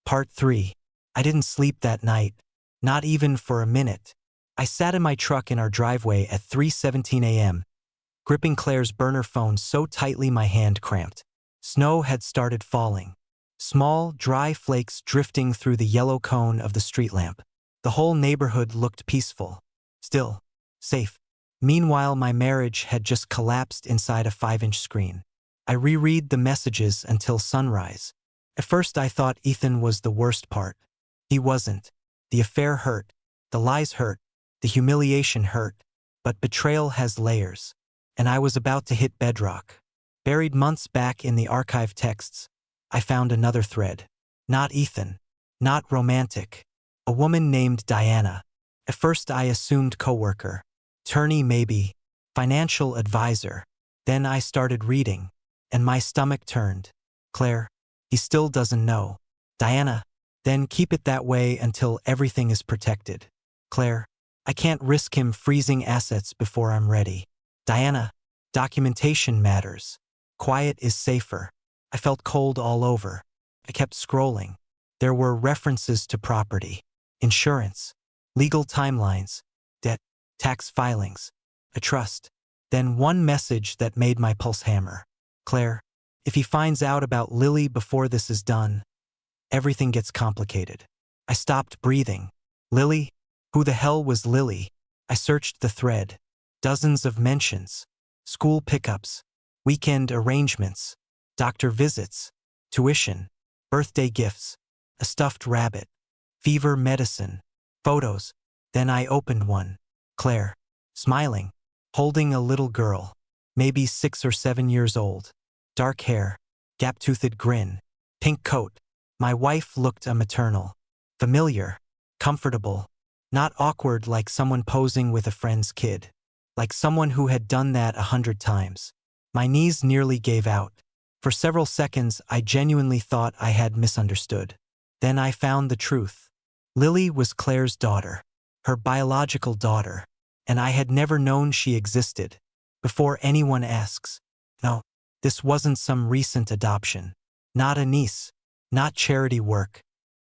Part 3. I didn't sleep that night, not even for a minute. I sat in my truck in our driveway at 3:17 a.m., gripping Claire's burner phone so tightly my hand cramped. Snow had started falling. Small, dry flakes drifting through the yellow cone of the street lamp. The whole neighborhood looked peaceful. Still. Safe. Meanwhile, my marriage had just collapsed inside a 5-inch screen. I reread the messages until sunrise. At first I thought Ethan was the worst part. He wasn't. The affair hurt. The lies hurt. The humiliation hurt. But betrayal has layers. And I was about to hit bedrock. Buried months back in the archived texts, I found another thread. Not Ethan. Not romantic. A woman named Diana. At first I assumed coworker. Attorney maybe. Financial advisor. Then I started reading. And my stomach turned. Claire. He still doesn't know. Diana. Then keep it that way until everything is protected. Claire. I can't risk him freezing assets before I'm ready. Diana. Documentation matters. Quiet is safer. I felt cold all over. I kept scrolling. There were references to property, insurance, legal timelines, debt, tax filings, a trust. Then one message that made my pulse hammer. Claire, if he finds out about Lily before this is done, everything gets complicated. I stopped breathing. Lily? Who the hell was Lily? I searched the thread. Dozens of mentions. School pickups. Weekend arrangements. Doctor visits. Tuition. Birthday gifts. A stuffed rabbit. Fever medicine. Photos. Then I opened one. Claire. Smiling. Holding a little girl. Maybe 6 or 7 years old. Dark hair. Gap-toothed grin. Pink coat. My wife looked maternal. Familiar. Comfortable. Not awkward like someone posing with a friend's kid. Like someone who had done that 100 times. My knees nearly gave out. For several seconds, I genuinely thought I had misunderstood. Then I found the truth. Lily was Claire's daughter. Her biological daughter. And I had never known she existed. Before anyone asks. No, this wasn't some recent adoption. Not a niece. Not charity work.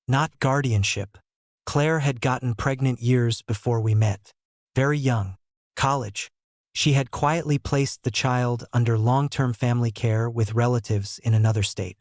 Not guardianship. Claire had gotten pregnant years before we met. Very young. College. She had quietly placed the child under long-term family care with relatives in another state.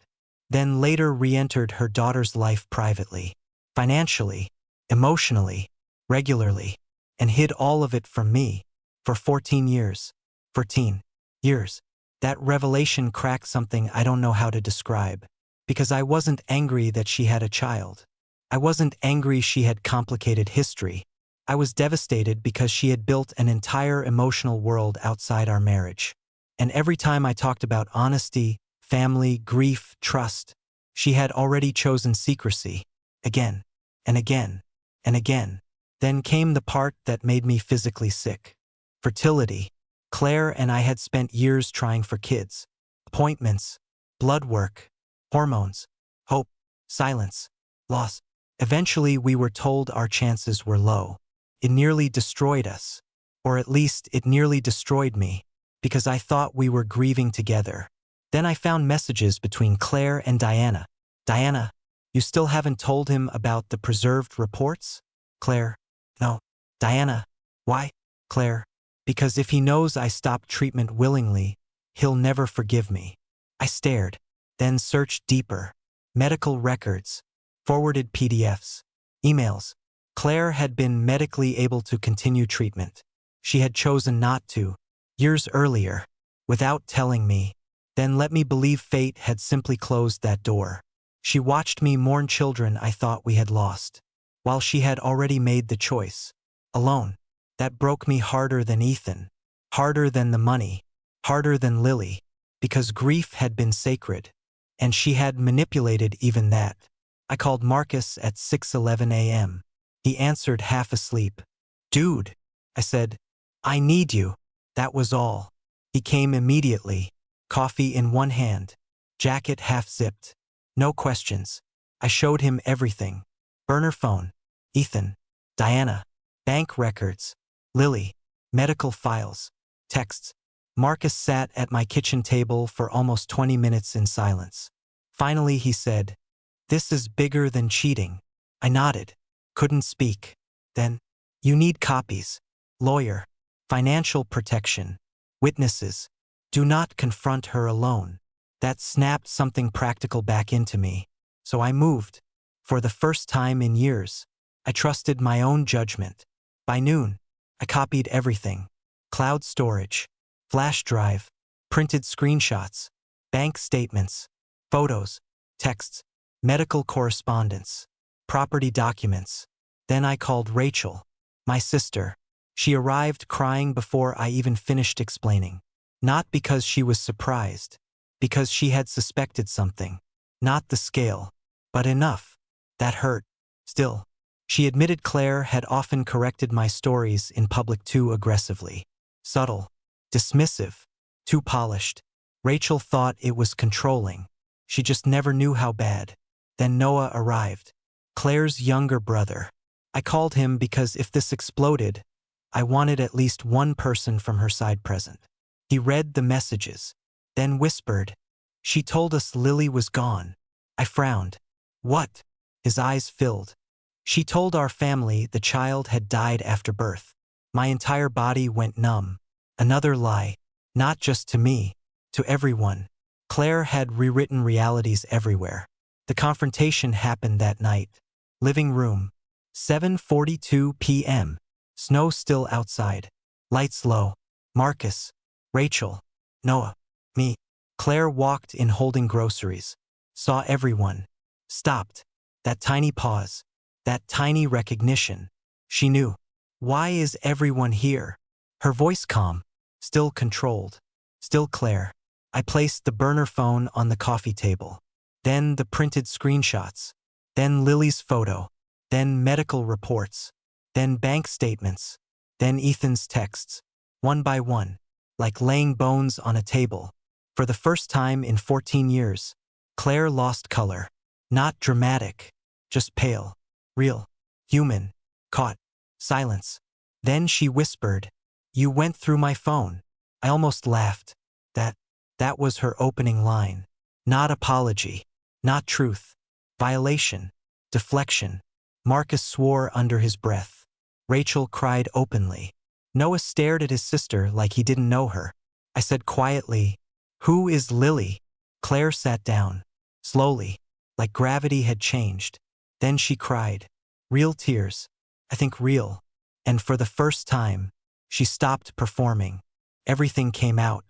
Then later re-entered her daughter's life privately. Financially. Emotionally. Regularly. And hid all of it from me. For 14 years. 14 years. That revelation cracked something I don't know how to describe. Because I wasn't angry that she had a child. I wasn't angry she had complicated history. I was devastated because she had built an entire emotional world outside our marriage. And every time I talked about honesty, family, grief, trust, she had already chosen secrecy. Again, and again, and again. Then came the part that made me physically sick. Fertility. Claire and I had spent years trying for kids. Appointments, blood work, hormones, hope, silence, loss. Eventually we were told our chances were low. It nearly destroyed us. Or at least it nearly destroyed me, because I thought we were grieving together. Then I found messages between Claire and Diana. Diana, you still haven't told him about the preserved reports? Claire, no. Diana, why? Claire, because if he knows I stopped treatment willingly, he'll never forgive me. I stared, then searched deeper. Medical records, forwarded PDFs, emails. Claire had been medically able to continue treatment. She had chosen not to, years earlier, without telling me. Then let me believe fate had simply closed that door. She watched me mourn children I thought we had lost, while she had already made the choice. Alone. That broke me harder than Ethan. Harder than the money. Harder than Lily. Because grief had been sacred. And she had manipulated even that. I called Marcus at 6:11 a.m. He answered half asleep. Dude, I said, I need you. That was all. He came immediately, coffee in one hand, jacket half zipped. No questions. I showed him everything. Burner phone, Ethan, Diana, bank records, Lily, medical files, texts. Marcus sat at my kitchen table for almost 20 minutes in silence. Finally he said, This is bigger than cheating. I nodded. Couldn't speak. Then, you need copies. Lawyer. Financial protection. Witnesses. Do not confront her alone. That snapped something practical back into me. So I moved. For the first time in years, I trusted my own judgment. By noon, I copied everything. Cloud storage, flash drive, printed screenshots, bank statements, photos, texts, medical correspondence, property documents. Then I called Rachel, my sister. She arrived crying before I even finished explaining. Not because she was surprised, because she had suspected something. Not the scale, but enough. That hurt. Still, she admitted Claire had often corrected my stories in public too aggressively. Subtle, dismissive, too polished. Rachel thought it was controlling. She just never knew how bad. Then Noah arrived. Claire's younger brother. I called him because if this exploded, I wanted at least one person from her side present. He read the messages, then whispered, "She told us Lily was gone." I frowned. What? His eyes filled. She told our family the child had died after birth. My entire body went numb. Another lie. Not just to me, to everyone. Claire had rewritten realities everywhere. The confrontation happened that night. Living room. 7:42 p.m. Snow still outside. Lights low. Marcus. Rachel. Noah. Me. Claire walked in holding groceries. Saw everyone. Stopped. That tiny pause. That tiny recognition. She knew. Why is everyone here? Her voice calm. Still controlled. Still Claire. I placed the burner phone on the coffee table. Then the printed screenshots. Then Lily's photo. Then medical reports. Then bank statements. Then Ethan's texts. One by one. Like laying bones on a table. For the first time in 14 years, Claire lost color. Not dramatic. Just pale. Real. Human. Caught. Silence. Then she whispered, "You went through my phone." I almost laughed. That was her opening line. Not apology. Not truth. Violation. Deflection. Marcus swore under his breath. Rachel cried openly. Noah stared at his sister like he didn't know her. I said quietly, "Who is Lily?" Claire sat down. Slowly. Like gravity had changed. Then she cried. Real tears. I think real. And for the first time, she stopped performing. Everything came out.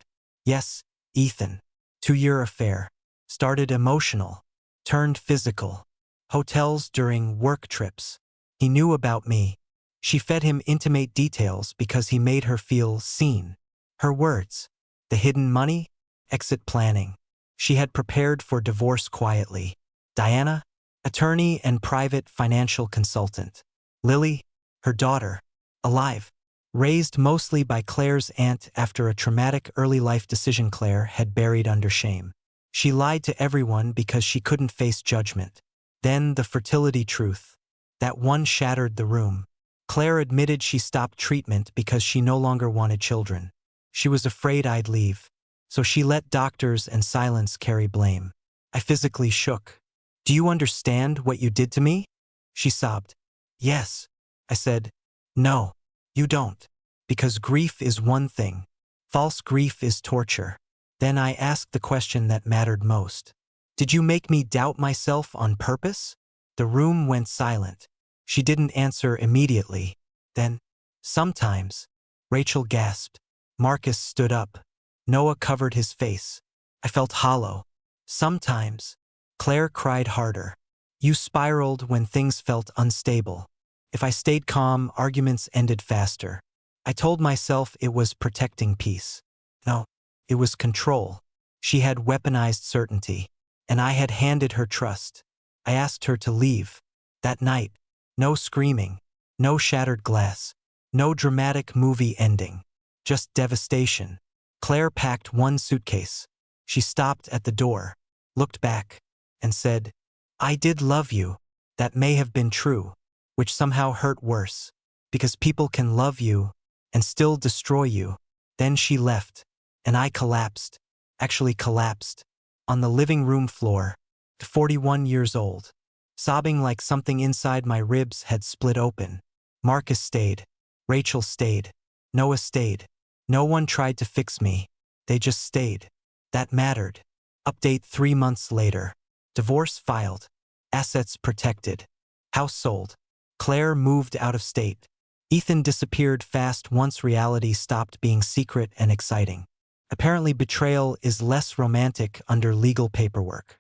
Yes, Ethan. 2-year affair. Started emotional. Turned physical. Hotels during work trips. He knew about me. She fed him intimate details because he made her feel seen. Her words. The hidden money? Exit planning. She had prepared for divorce quietly. Diana? Attorney and private financial consultant. Lily? Her daughter. Alive. Raised mostly by Claire's aunt after a traumatic early life decision Claire had buried under shame. She lied to everyone because she couldn't face judgment. Then the fertility truth. That one shattered the room. Claire admitted she stopped treatment because she no longer wanted children. She was afraid I'd leave. So she let doctors and silence carry blame. I physically shook. "Do you understand what you did to me?" She sobbed. "Yes." I said, "No, you don't. Because grief is one thing. False grief is torture." Then I asked the question that mattered most. "Did you make me doubt myself on purpose?" The room went silent. She didn't answer immediately. Then, "Sometimes," Rachel gasped. Marcus stood up. Noah covered his face. I felt hollow. "Sometimes." Claire cried harder. "You spiraled when things felt unstable. If I stayed calm, arguments ended faster. I told myself it was protecting peace. No, it was control. She had weaponized certainty, and I had handed her trust. I asked her to leave. That night, no screaming, no shattered glass, no dramatic movie ending, just devastation. Claire packed one suitcase. She stopped at the door, looked back, and said, "I did love you." That may have been true, which somehow hurt worse, because people can love you and still destroy you. Then she left, and I collapsed, actually collapsed, on the living room floor, 41 years old. Sobbing like something inside my ribs had split open. Marcus stayed. Rachel stayed. Noah stayed. No one tried to fix me. They just stayed. That mattered. Update 3 months later. Divorce filed. Assets protected. House sold. Claire moved out of state. Ethan disappeared fast once reality stopped being secret and exciting. Apparently betrayal is less romantic under legal paperwork.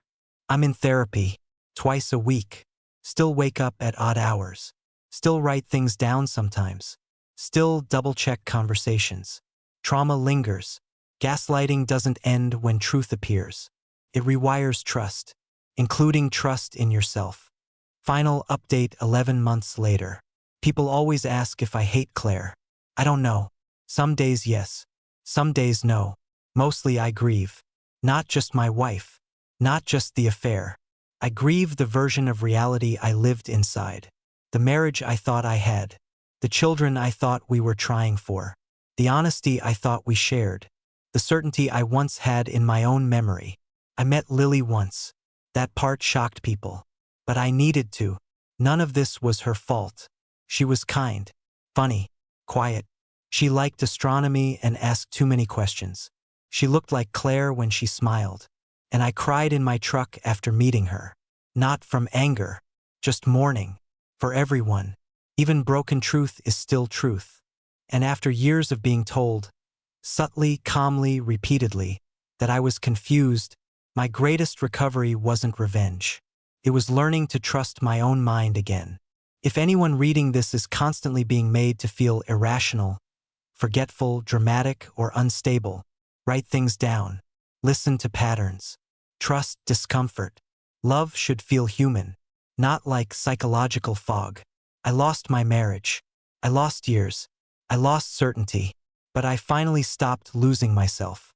I'm in therapy. Twice a week. Still wake up at odd hours. Still write things down sometimes. Still double-check conversations. Trauma lingers. Gaslighting doesn't end when truth appears. It rewires trust, including trust in yourself. Final update 11 months later. People always ask if I hate Claire. I don't know. Some days yes. Some days no. Mostly I grieve. Not just my wife. Not just the affair. I grieve the version of reality I lived inside. The marriage I thought I had. The children I thought we were trying for. The honesty I thought we shared. The certainty I once had in my own memory. I met Lily once. That part shocked people. But I needed to. None of this was her fault. She was kind, funny, quiet. She liked astronomy and asked too many questions. She looked like Claire when she smiled. And I cried in my truck after meeting her. Not from anger, just mourning. For everyone. Even broken truth is still truth. And after years of being told, subtly, calmly, repeatedly, that I was confused, my greatest recovery wasn't revenge. It was learning to trust my own mind again. If anyone reading this is constantly being made to feel irrational, forgetful, dramatic, or unstable, write things down. Listen to patterns. Trust discomfort. Love should feel human, not like psychological fog. I lost my marriage. I lost years. I lost certainty. But I finally stopped losing myself.